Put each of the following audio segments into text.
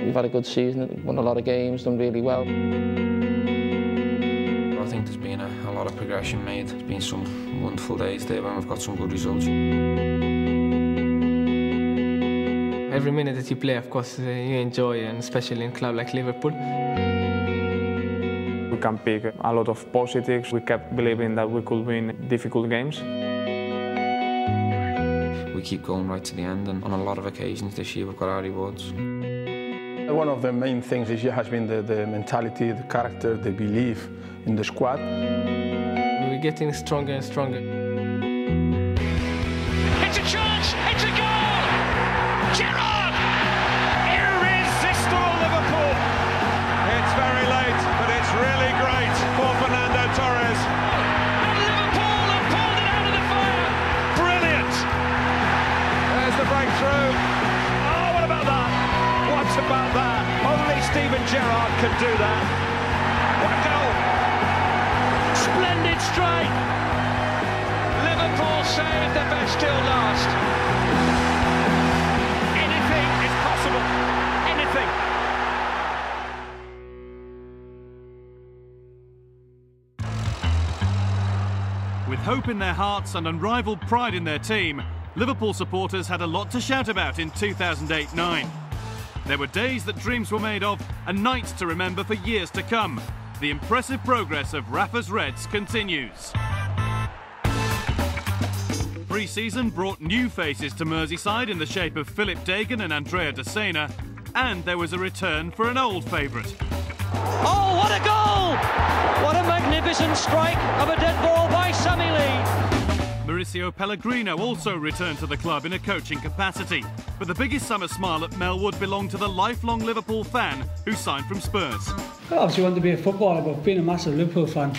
We've had a good season, won a lot of games, done really well. I think there's been a lot of progression made. There's been some wonderful days there when we've got some good results. Every minute that you play, of course, you enjoy, and especially in a club like Liverpool. We can pick a lot of positives. We kept believing that we could win difficult games. We keep going right to the end, and on a lot of occasions this year we've got our rewards. One of the main things this year has been the mentality, the character, the belief in the squad. We're getting stronger and stronger. It's a chance! It's a goal! Gerrard! Irresistible Liverpool! It's very late, but it's really great for Fernando Torres. And Liverpool have pulled it out of the fire! Brilliant! There's the breakthrough. Oh, what about that? What about that? Only Steven Gerrard can do that. What a goal! Splendid strike! Liverpool saved the best till last. Anything is possible. Anything. With hope in their hearts and unrivaled pride in their team, Liverpool supporters had a lot to shout about in 2008-09. There were days that dreams were made of and nights to remember for years to come. The impressive progress of Rafa's Reds continues. Pre-season brought new faces to Merseyside in the shape of Philip Dagan and Andrea Dossena, and there was a return for an old favourite. Oh, what a goal! What a magnificent strike of a dead ball by Sammy Lee. Mauricio Pellegrino also returned to the club in a coaching capacity, but the biggest summer smile at Melwood belonged to the lifelong Liverpool fan who signed from Spurs. I obviously wanted to be a footballer, but being a massive Liverpool fan,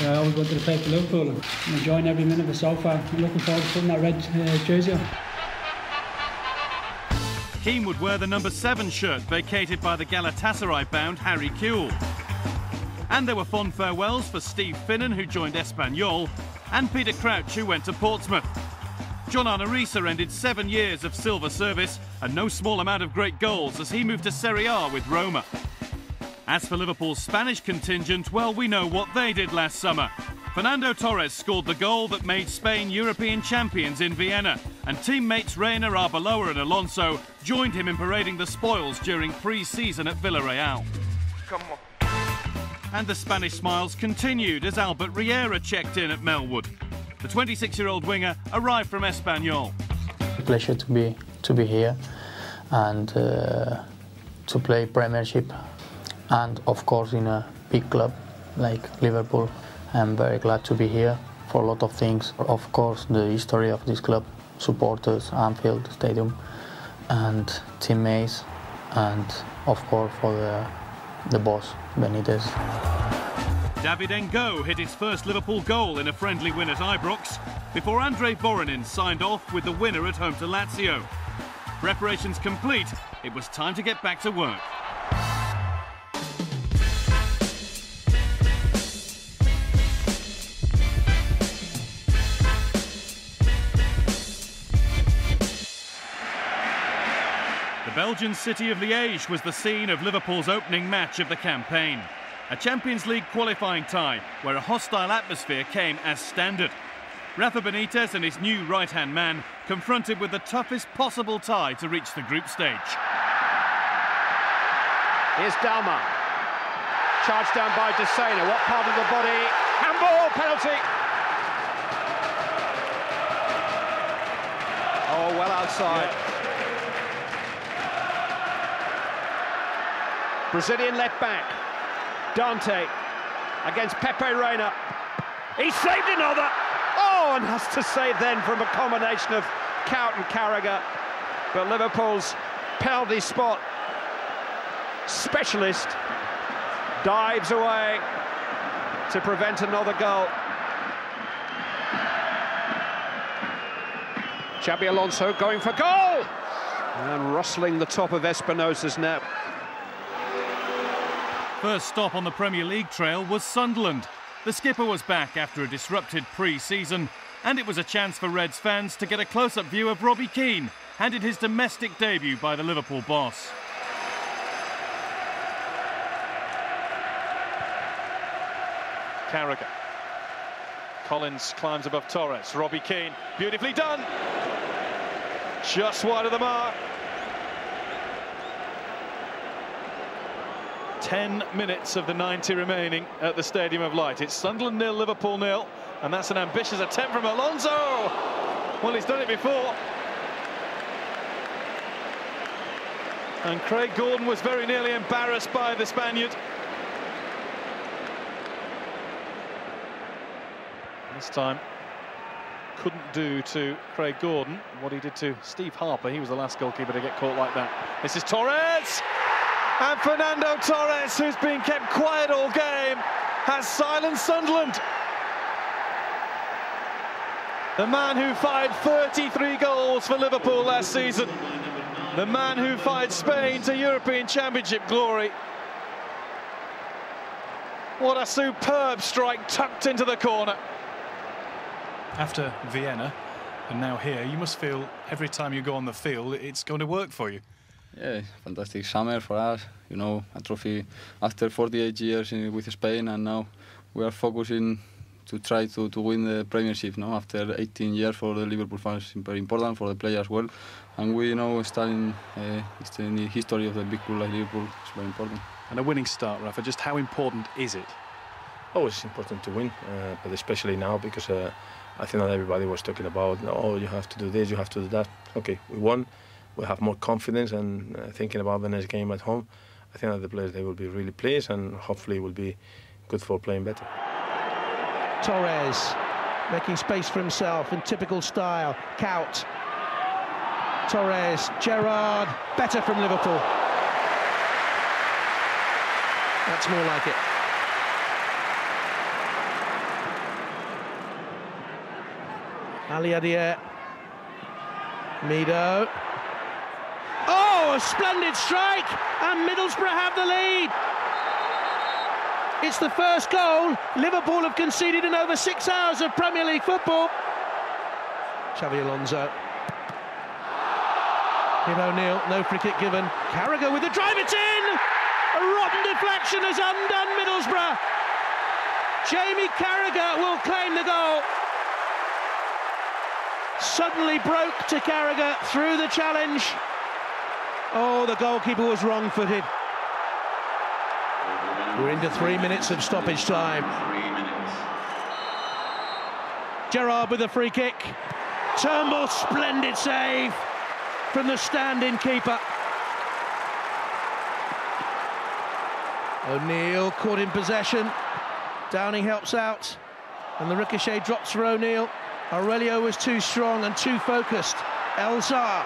I always wanted to play for Liverpool. I'm enjoying every minute of it so far. I'm looking forward to putting that red jersey on. Keane would wear the number 7 shirt vacated by the Galatasaray-bound Harry Kewell. And there were fond farewells for Steve Finnan, who joined Espanyol, and Peter Crouch, who went to Portsmouth. John Arnorisa ended 7 years of silver service and no small amount of great goals as he moved to Serie A with Roma. As for Liverpool's Spanish contingent, well, we know what they did last summer. Fernando Torres scored the goal that made Spain European champions in Vienna, and teammates Reina, Arbeloa and Alonso joined him in parading the spoils during pre-season at Villarreal. Come on. And the Spanish smiles continued as Albert Riera checked in at Melwood. The 26-year-old winger arrived from Espanyol. A pleasure to be here and to play Premiership, and of course in a big club like Liverpool. I'm very glad to be here for a lot of things. Of course, the history of this club, supporters, Anfield Stadium, and teammates, and of course for the boss, Benitez. David Ngo hit his first Liverpool goal in a friendly win at Ibrox before Andrei Voronin signed off with the winner at home to Lazio. Preparations complete, it was time to get back to work. The Belgian city of Liège was the scene of Liverpool's opening match of the campaign. A Champions League qualifying tie where a hostile atmosphere came as standard. Rafa Benitez and his new right-hand man confronted with the toughest possible tie to reach the group stage. Here's Dalma. Charged down by Dossena. What part of the body? Handball, penalty. Oh, well outside. Yeah. Brazilian left back. Dante against Pepe Reina. He saved another. Oh, and has to save then from a combination of Cout and Carragher. But Liverpool's penalty spot specialist dives away to prevent another goal. Xabi Alonso going for goal! And rustling the top of Espinosa's net. First stop on the Premier League trail was Sunderland. The skipper was back after a disrupted pre-season, and it was a chance for Reds fans to get a close-up view of Robbie Keane, handed his domestic debut by the Liverpool boss. Carragher. Collins climbs above Torres. Robbie Keane, beautifully done. Just wide of the mark. 10 minutes of the 90 remaining at the Stadium of Light. It's Sunderland 0, Liverpool 0, and that's an ambitious attempt from Alonso. Well, he's done it before. And Craig Gordon was very nearly embarrassed by the Spaniard. This time couldn't do to Craig Gordon what he did to Steve Harper. He was the last goalkeeper to get caught like that. This is Torres! And Fernando Torres, who's been kept quiet all game, has silenced Sunderland. The man who fired 33 goals for Liverpool last season. The man who fired Spain to European Championship glory. What a superb strike tucked into the corner. After Vienna and now here, you must feel every time you go on the field it's going to work for you. Yeah, fantastic summer for us. You know, a trophy after 48 years with Spain, and now we are focusing to try to win the Premiership. No, after 18 years for the Liverpool fans, very important for the players as well. And we know starting it's in the history of the big club like Liverpool. It's very important. And a winning start, Rafa. Just how important is it? Oh, it's important to win, but especially now because I think that everybody was talking about, oh, you have to do this, you have to do that. Okay, we won. We have more confidence, and thinking about the next game at home, I think that the players, they will be really pleased, and hopefully will be good for playing better. Torres making space for himself in typical style. Cout. Torres, Gerrard, better from Liverpool. That's more like it. Ali Adier. Mido. Oh, a splendid strike, and Middlesbrough have the lead. It's the first goal Liverpool have conceded in over 6 hours of Premier League football. Xabi Alonso. Hib O'Neill, no free kick given. Carragher with the drive, it's in! A rotten deflection has undone Middlesbrough. Jamie Carragher will claim the goal. Suddenly broke to Carragher through the challenge. Oh, the goalkeeper was wrong-footed. We're into 3 minutes of stoppage time. Gerrard with a free kick. Turnbull, splendid save from the stand-in keeper. O'Neill caught in possession. Downing helps out, and the ricochet drops for O'Neill. Aurelio was too strong and too focused. Elzar.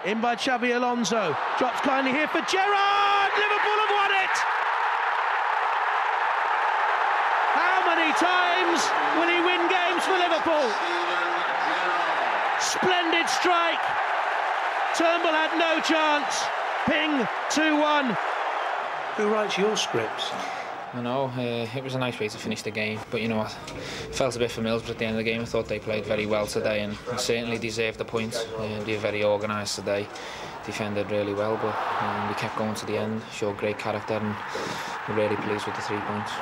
In by Xabi Alonso. Drops kindly here for Gerrard. Liverpool have won it. How many times will he win games for Liverpool? Splendid strike. Turnbull had no chance. Ping, 2-1. Who writes your scripts? I know, it was a nice way to finish the game, but you know what, felt a bit for Middlesbrough at the end of the game. I thought they played very well today and certainly deserved the point. They were very organised today, defended really well, but we kept going to the end, showed great character, and we're really pleased with the 3 points.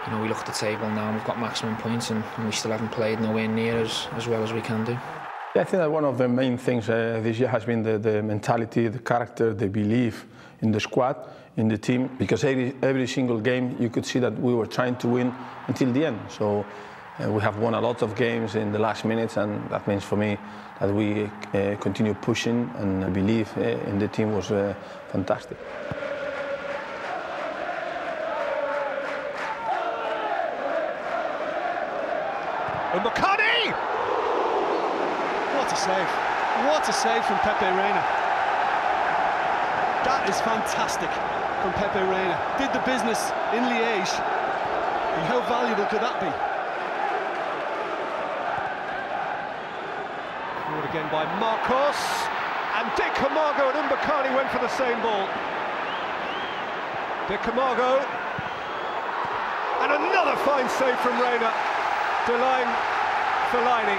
You know, we look at the table now and we've got maximum points, and we still haven't played nowhere near as well as we can do. Yeah, I think that one of the main things this year has been the mentality, the character, the belief in the squad, in the team, because every single game you could see that we were trying to win until the end. So we have won a lot of games in the last minutes, and that means for me that we continue pushing, and I believe in the team was fantastic. Mbokani! What a save. What a save from Pepe Reina. That is fantastic from Pepe Reina. Did the business in Liège. And how valuable could that be? Forward again by Marcos. And Dick Camargo and Mbokani went for the same ball. Dick Camargo. And another fine save from Reina. Denying Fellaini.